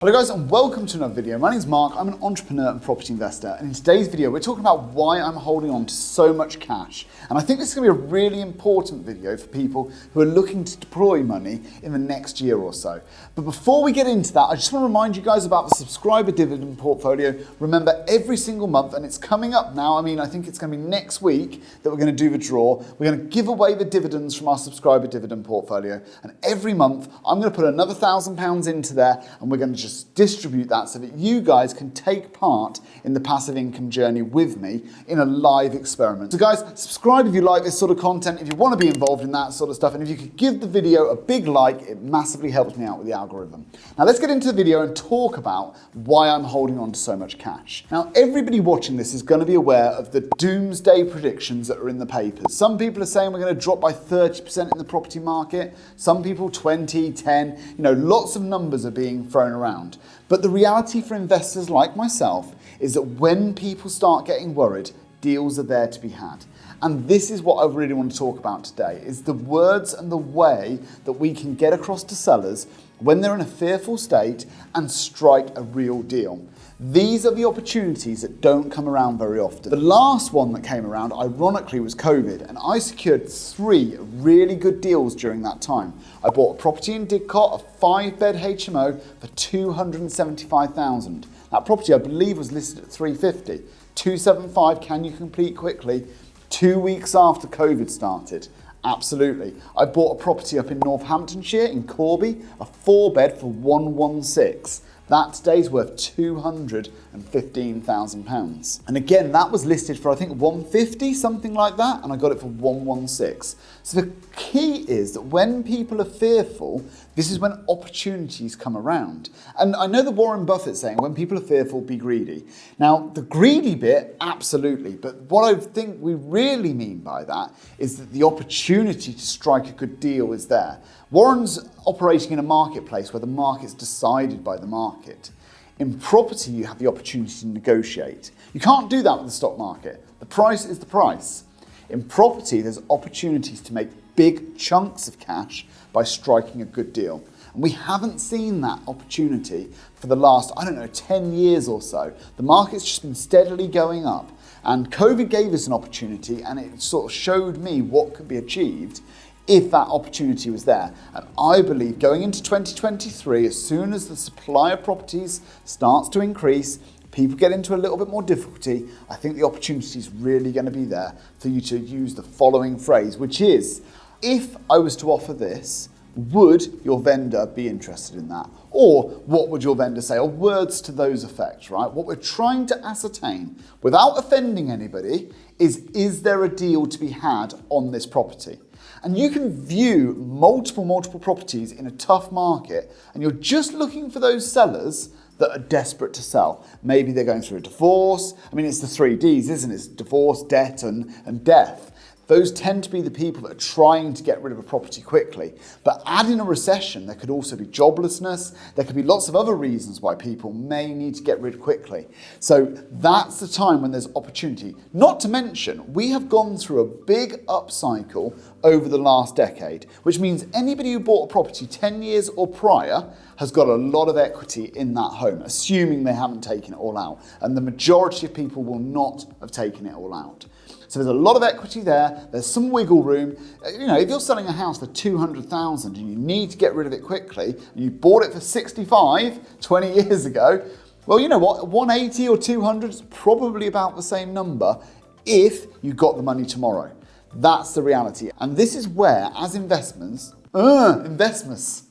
Hello guys and welcome to another video. My name is Mark, I'm an entrepreneur and property investor, and in today's video we're talking about why I'm holding on to so much cash. And I think this is going to be a really important video for people who are looking to deploy money in the next year or so. But before we get into that, I just want to remind you guys about the subscriber dividend portfolio. Remember, every single month, and it's coming up now, I think it's going to be next week that we're going to do the draw. We're going to give away the dividends from our subscriber dividend portfolio, and every month I'm going to put another £1,000 into there, and we're going to just distribute that so that you guys can take part in the passive income journey with me in a live experiment. So guys, subscribe if you like this sort of content, if you want to be involved in that sort of stuff, and if you could give the video a big like, it massively helps me out with the algorithm. Now let's get into the video and talk about why I'm holding on to so much cash. Now everybody watching this is going to be aware of the doomsday predictions that are in the papers. Some people are saying we're going to drop by 30% in the property market, some people 20, 10, lots of numbers are being thrown around. But the reality for investors like myself is that when people start getting worried, deals are there to be had. And this is what I really want to talk about today, is the words and the way that we can get across to sellers when they're in a fearful state and strike a real deal. These are the opportunities that don't come around very often. The last one that came around, ironically, was COVID, and I secured 3 really good deals during that time. I bought a property in Didcot, a 5-bed HMO for $275,000. That property, I believe, was listed at $350. $275, can you complete quickly? 2 weeks after COVID started. Absolutely. I bought a property up in Northamptonshire in Corby, a 4-bed for $116. That today's worth £215,000. And again, that was listed for I think $150, something like that, and I got it for $116. So the key is that when people are fearful, this is when opportunities come around. And I know that Warren Buffett's saying when people are fearful, be greedy. Now, the greedy bit, absolutely, but what I think we really mean by that is that the opportunity to strike a good deal is there. Warren's operating in a marketplace where the market's decided by the market. In property, you have the opportunity to negotiate. You can't do that with the stock market. The price is the price. In property, there's opportunities to make big chunks of cash by striking a good deal. And we haven't seen that opportunity for the last, 10 years or so. The market's just been steadily going up. And COVID gave us an opportunity, and it sort of showed me what could be achieved if that opportunity was there. And I believe going into 2023, as soon as the supply of properties starts to increase, people get into a little bit more difficulty, I think the opportunity is really going to be there for you to use the following phrase, which is, if I was to offer this, would your vendor be interested in that? Or what would your vendor say? Or words to those effects, right? What we're trying to ascertain, without offending anybody, is there a deal to be had on this property? And you can view multiple properties in a tough market, and you're just looking for those sellers that are desperate to sell. Maybe they're going through a divorce. It's the 3 Ds, isn't it? It's divorce, debt, and death. Those tend to be the people that are trying to get rid of a property quickly. But add in a recession, there could also be joblessness. There could be lots of other reasons why people may need to get rid quickly. So that's the time when there's opportunity. Not to mention, we have gone through a big upcycle over the last decade, which means anybody who bought a property 10 years or prior has got a lot of equity in that home, assuming they haven't taken it all out. And the majority of people will not have taken it all out. So there's a lot of equity there, there's some wiggle room. If you're selling a house for $200,000 and you need to get rid of it quickly, and you bought it for $65 20 years ago, well, you know what, 180 or 200 is probably about the same number if you got the money tomorrow. That's the reality. And this is where, as investments, investments.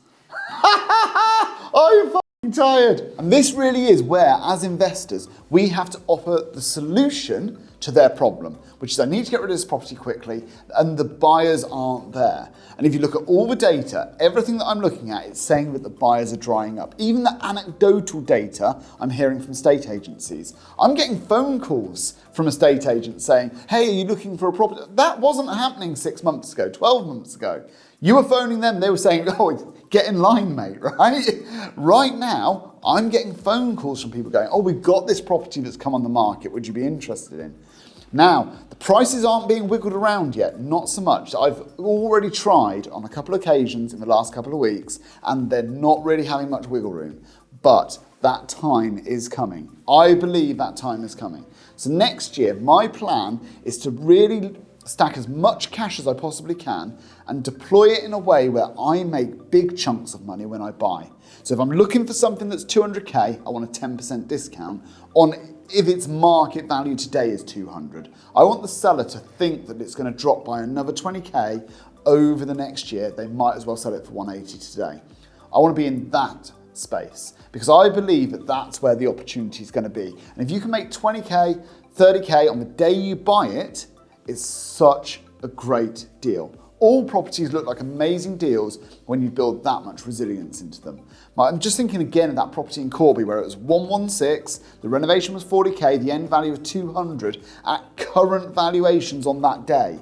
I'm fucking tired. And this really is where, as investors, we have to offer the solution to their problem, which is I need to get rid of this property quickly, and the buyers aren't there. And if you look at all the data, everything that I'm looking at, it's saying that the buyers are drying up. Even the anecdotal data I'm hearing from estate agencies. I'm getting phone calls from estate agents saying, hey, are you looking for a property? That wasn't happening 6 months ago, 12 months ago. You were phoning them, they were saying, oh, get in line, mate, right? Right now, I'm getting phone calls from people going, oh, we've got this property that's come on the market, would you be interested in? Now, the prices aren't being wiggled around yet, not so much. I've already tried on a couple of occasions in the last couple of weeks, and they're not really having much wiggle room. but that time is coming. I believe that time is coming. So next year, my plan is to really stack as much cash as I possibly can and deploy it in a way where I make big chunks of money when I buy. So if I'm looking for something that's 200K, I want a 10% discount on if its market value today is 200. I want the seller to think that it's going to drop by another 20K over the next year. They might as well sell it for 180 today. I want to be in that space because I believe that that's where the opportunity is going to be. And if you can make 20K, 30K on the day you buy it, it's such a great deal. All properties look like amazing deals when you build that much resilience into them. I'm just thinking again of that property in Corby where it was 116, the renovation was 40K, the end value was 200 at current valuations on that day.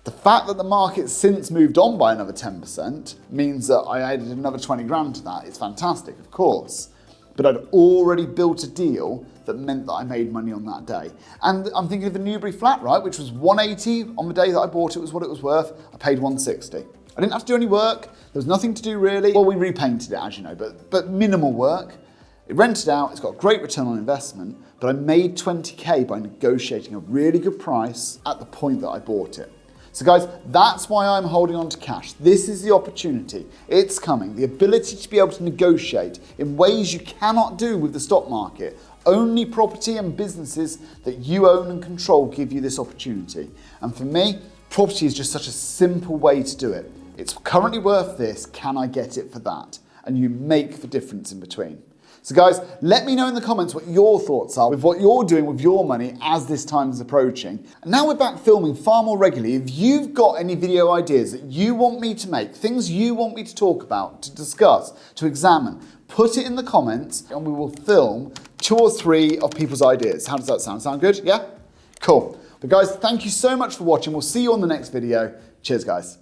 The fact that the market's since moved on by another 10% means that I added another 20 grand to that. It's fantastic, of course. But I'd already built a deal that meant that I made money on that day. And I'm thinking of the Newbury flat, right, which was 180 on the day that I bought it was what it was worth. I paid 160. I didn't have to do any work. There was nothing to do really. Well, we repainted it, as you know, but minimal work. It rented out, it's got a great return on investment, but I made 20K by negotiating a really good price at the point that I bought it. So guys, that's why I'm holding on to cash. This is the opportunity. It's coming. The ability to be able to negotiate in ways you cannot do with the stock market. Only property and businesses that you own and control give you this opportunity. And for me, property is just such a simple way to do it. It's currently worth this, can I get it for that? And you make the difference in between. So guys, let me know in the comments what your thoughts are with what you're doing with your money as this time is approaching. And now we're back filming far more regularly. If you've got any video ideas that you want me to make, things you want me to talk about, to discuss, to examine, put it in the comments and we will film 2 or 3 of people's ideas. How does that sound? Sound good? Yeah? Cool. But guys, thank you so much for watching. We'll see you on the next video. Cheers, guys.